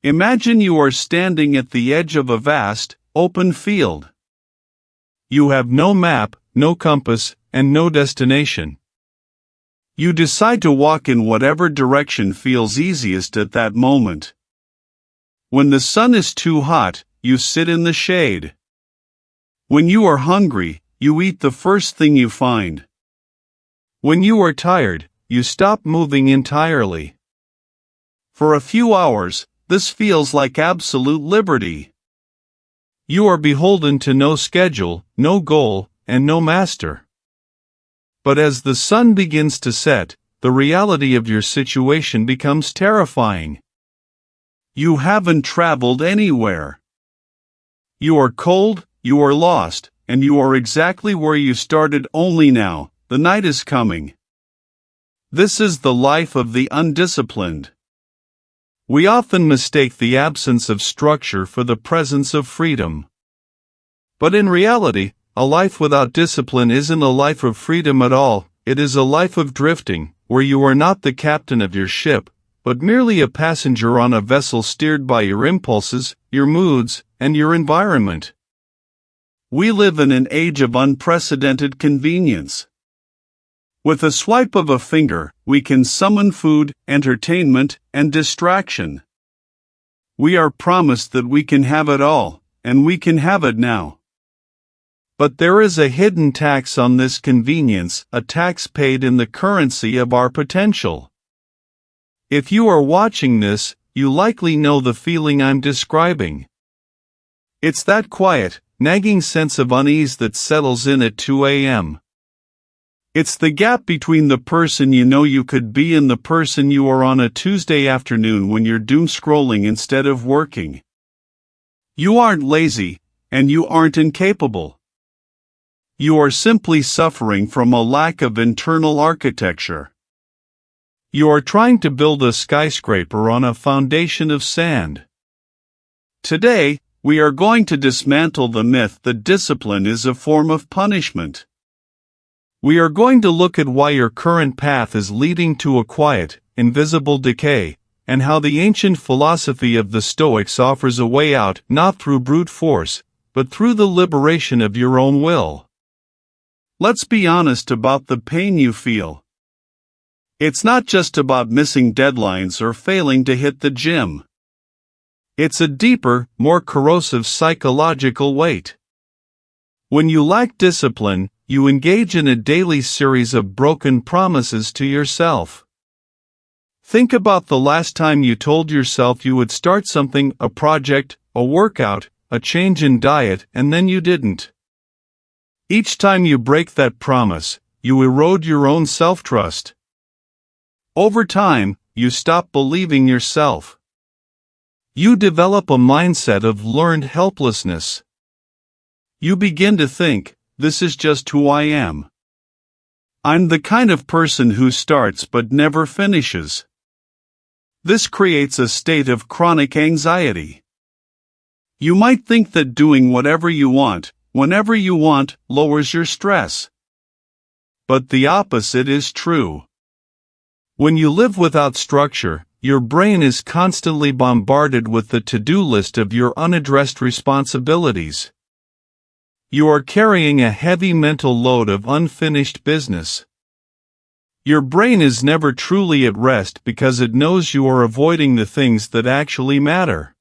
Imagine you are standing at the edge of a vast, open field. You have no map, no compass, and no destination. You decide to walk in whatever direction feels easiest at that moment. When the sun is too hot, you sit in the shade. When you are hungry, you eat the first thing you find. When you are tired, you stop moving entirely. For a few hours, this feels like absolute liberty. You are beholden to no schedule, no goal, and no master. But as the sun begins to set, the reality of your situation becomes terrifying. You haven't traveled anywhere. You are cold, you are lost, and you are exactly where you started, only now, the night is coming. This is the life of the undisciplined. We often mistake the absence of structure for the presence of freedom. But in reality, a life without discipline isn't a life of freedom at all. It is a life of drifting, where you are not the captain of your ship, but merely a passenger on a vessel steered by your impulses, your moods, and your environment. We live in an age of unprecedented convenience. With a swipe of a finger, we can summon food, entertainment, and distraction. We are promised that we can have it all, and we can have it now. But there is a hidden tax on this convenience, a tax paid in the currency of our potential. If you are watching this, you likely know the feeling I'm describing. It's that quiet, nagging sense of unease that settles in at 2 a.m. It's the gap between the person you know you could be and the person you are on a Tuesday afternoon when you're doom scrolling instead of working. You aren't lazy, and you aren't incapable. You are simply suffering from a lack of internal architecture. You are trying to build a skyscraper on a foundation of sand. Today, we are going to dismantle the myth that discipline is a form of punishment. We are going to look at why your current path is leading to a quiet, invisible decay, and how the ancient philosophy of the Stoics offers a way out, not through brute force, but through the liberation of your own will. Let's be honest about the pain you feel. It's not just about missing deadlines or failing to hit the gym. It's a deeper, more corrosive psychological weight. When you lack discipline, you engage in a daily series of broken promises to yourself. Think about the last time you told yourself you would start something, a project, a workout, a change in diet, and then you didn't. Each time you break that promise, you erode your own self-trust. Over time, you stop believing yourself. You develop a mindset of learned helplessness. You begin to think, this is just who I am. I'm the kind of person who starts but never finishes. This creates a state of chronic anxiety. You might think that doing whatever you want, whenever you want, lowers your stress. But the opposite is true. When you live without structure, your brain is constantly bombarded with the to-do list of your unaddressed responsibilities. You are carrying a heavy mental load of unfinished business. Your brain is never truly at rest because it knows you are avoiding the things that actually matter.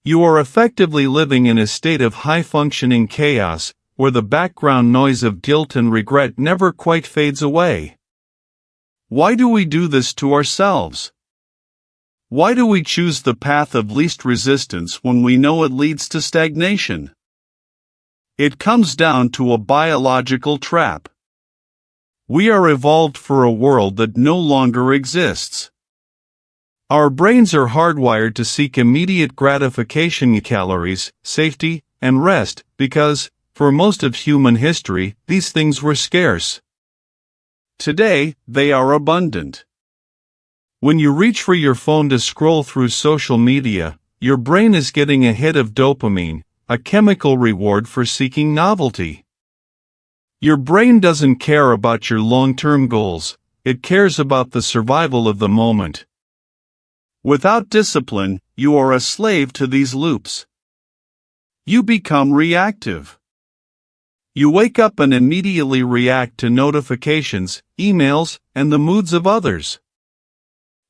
You are effectively living in a state of high-functioning chaos, where the background noise of guilt and regret never quite fades away. Why do we do this to ourselves? Why do we choose the path of least resistance when we know it leads to stagnation? It comes down to a biological trap. We are evolved for a world that no longer exists. Our brains are hardwired to seek immediate gratification, calories, safety, and rest, because, for most of human history, these things were scarce. Today, they are abundant. When you reach for your phone to scroll through social media, your brain is getting a hit of dopamine, a chemical reward for seeking novelty. Your brain doesn't care about your long-term goals, it cares about the survival of the moment. Without discipline, you are a slave to these loops. You become reactive. You wake up and immediately react to notifications, emails, and the moods of others.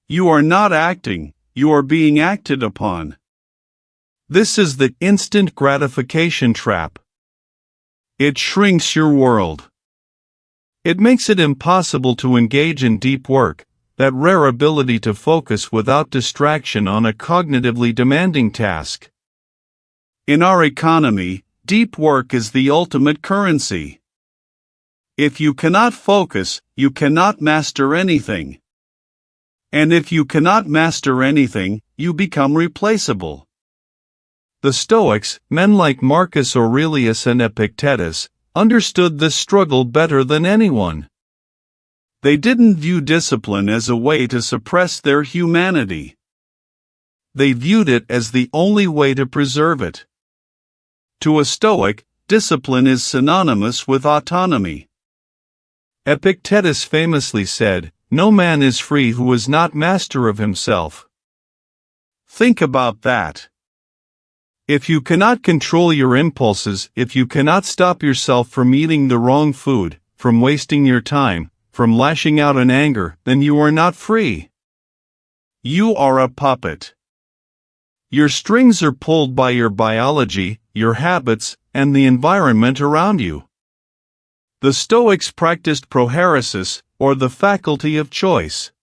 You are not acting, you are being acted upon. This is the instant gratification trap. It shrinks your world. It makes it impossible to engage in deep work, that rare ability to focus without distraction on a cognitively demanding task. In our economy, deep work is the ultimate currency. If you cannot focus, you cannot master anything. And if you cannot master anything, you become replaceable. The Stoics, men like Marcus Aurelius and Epictetus, understood this struggle better than anyone. They didn't view discipline as a way to suppress their humanity. They viewed it as the only way to preserve it. To a Stoic, discipline is synonymous with autonomy. Epictetus famously said, "No man is free who is not master of himself." Think about that. If you cannot control your impulses, if you cannot stop yourself from eating the wrong food, from wasting your time, from lashing out in anger, then you are not free. You are a puppet. Your strings are pulled by your biology, your habits, and the environment around you. The Stoics practiced prohairesis, or the faculty of choice.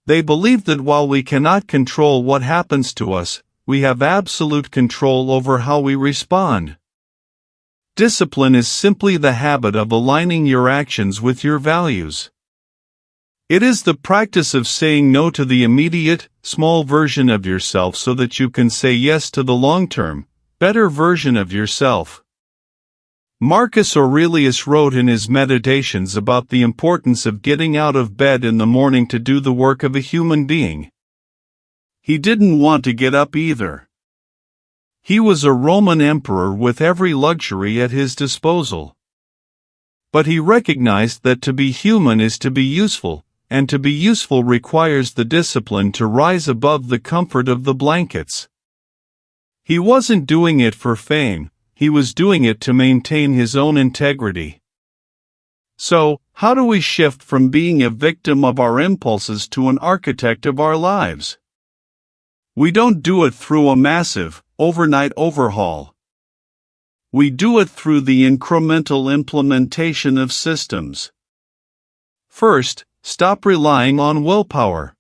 They believed that while we cannot control what happens to us, we have absolute control over how we respond. Discipline is simply the habit of aligning your actions with your values. It is the practice of saying no to the immediate, small version of yourself so that you can say yes to the long-term, better version of yourself. Marcus Aurelius wrote in his Meditations about the importance of getting out of bed in the morning to do the work of a human being. He didn't want to get up either. He was a Roman emperor with every luxury at his disposal. But he recognized that to be human is to be useful, and to be useful requires the discipline to rise above the comfort of the blankets. He wasn't doing it for fame, he was doing it to maintain his own integrity. So, how do we shift from being a victim of our impulses to an architect of our lives? We don't do it through a massive, overnight overhaul. We do it through the incremental implementation of systems. First, stop relying on willpower.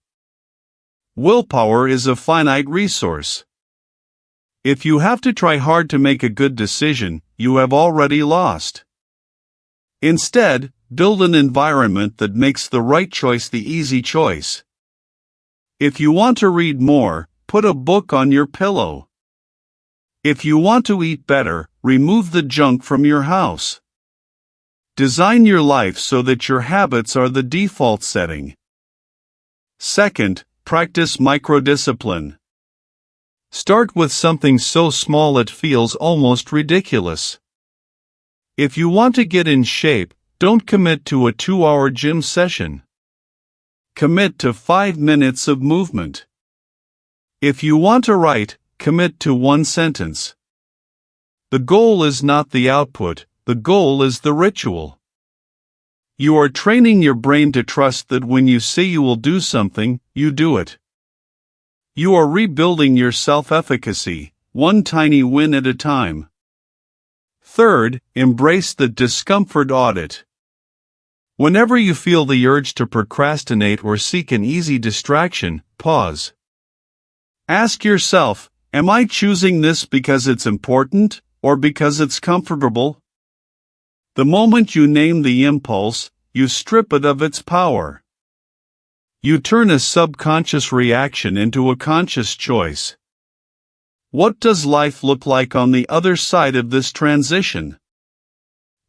Willpower is a finite resource. If you have to try hard to make a good decision, you have already lost. Instead, build an environment that makes the right choice the easy choice. If you want to read more, put a book on your pillow. If you want to eat better, remove the junk from your house. Design your life so that your habits are the default setting. Second, practice microdiscipline. Start with something so small it feels almost ridiculous. If you want to get in shape, don't commit to a 2-hour gym session. Commit to 5 minutes of movement. If you want to write, commit to 1 sentence. The goal is not the output, the goal is the ritual. You are training your brain to trust that when you say you will do something, you do it. You are rebuilding your self-efficacy, one tiny win at a time. Third, embrace the discomfort audit. Whenever you feel the urge to procrastinate or seek an easy distraction, pause. Ask yourself, am I choosing this because it's important, or because it's comfortable? The moment you name the impulse, you strip it of its power. You turn a subconscious reaction into a conscious choice. What does life look like on the other side of this transition?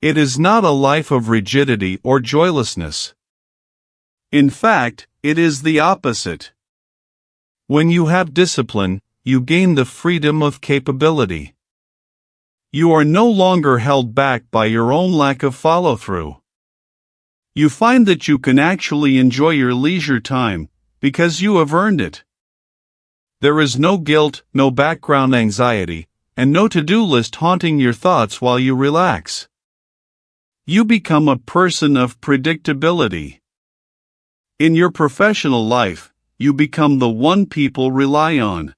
It is not a life of rigidity or joylessness. In fact, it is the opposite. When you have discipline, you gain the freedom of capability. You are no longer held back by your own lack of follow-through. You find that you can actually enjoy your leisure time, because you have earned it. There is no guilt, no background anxiety, and no to-do list haunting your thoughts while you relax. You become a person of predictability. In your professional life, you become the one people rely on.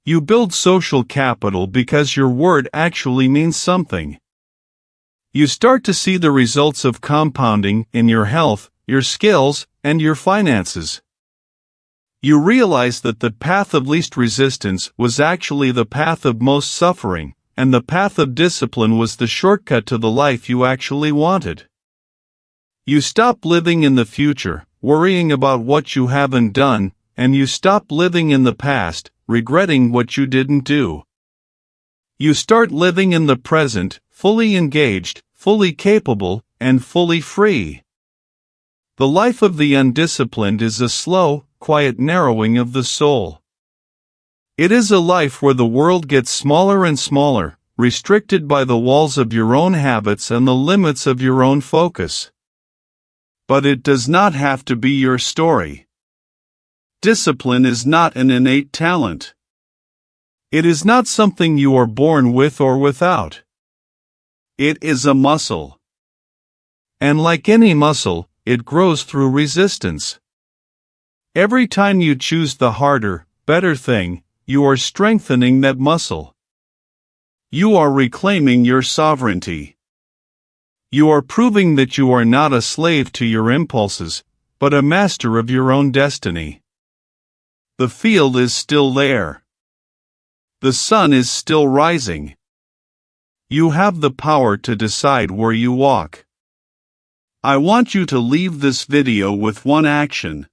You build social capital because your word actually means something. You start to see the results of compounding in your health, your skills, and your finances. You realize that the path of least resistance was actually the path of most suffering, and the path of discipline was the shortcut to the life you actually wanted. You stop living in the future, worrying about what you haven't done, and you stop living in the past, regretting what you didn't do. You start living in the present, fully engaged, fully capable, and fully free. The life of the undisciplined is a slow, quiet narrowing of the soul. It is a life where the world gets smaller and smaller, restricted by the walls of your own habits and the limits of your own focus. But it does not have to be your story. Discipline is not an innate talent. It is not something you are born with or without. It is a muscle. And like any muscle, it grows through resistance. Every time you choose the harder, better thing, you are strengthening that muscle. You are reclaiming your sovereignty. You are proving that you are not a slave to your impulses, but a master of your own destiny. The field is still there. The sun is still rising. You have the power to decide where you walk. I want you to leave this video with one action.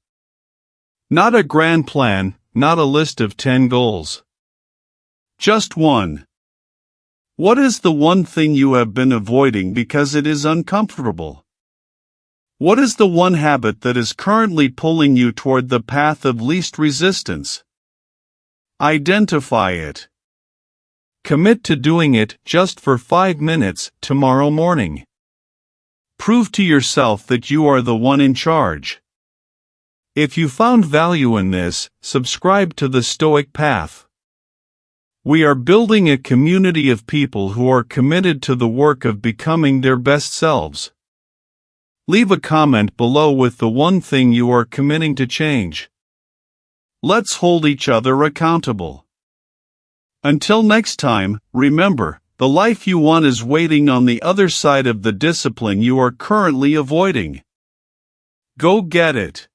Not a grand plan, not a list of 10 goals. Just one. What is the one thing you have been avoiding because it is uncomfortable? What is the one habit that is currently pulling you toward the path of least resistance? Identify it. Commit to doing it just for 5 minutes tomorrow morning. Prove to yourself that you are the one in charge. If you found value in this, subscribe to the Stoic Path. We are building a community of people who are committed to the work of becoming their best selves. Leave a comment below with the one thing you are committing to change. Let's hold each other accountable. Until next time, remember, the life you want is waiting on the other side of the discipline you are currently avoiding. Go get it.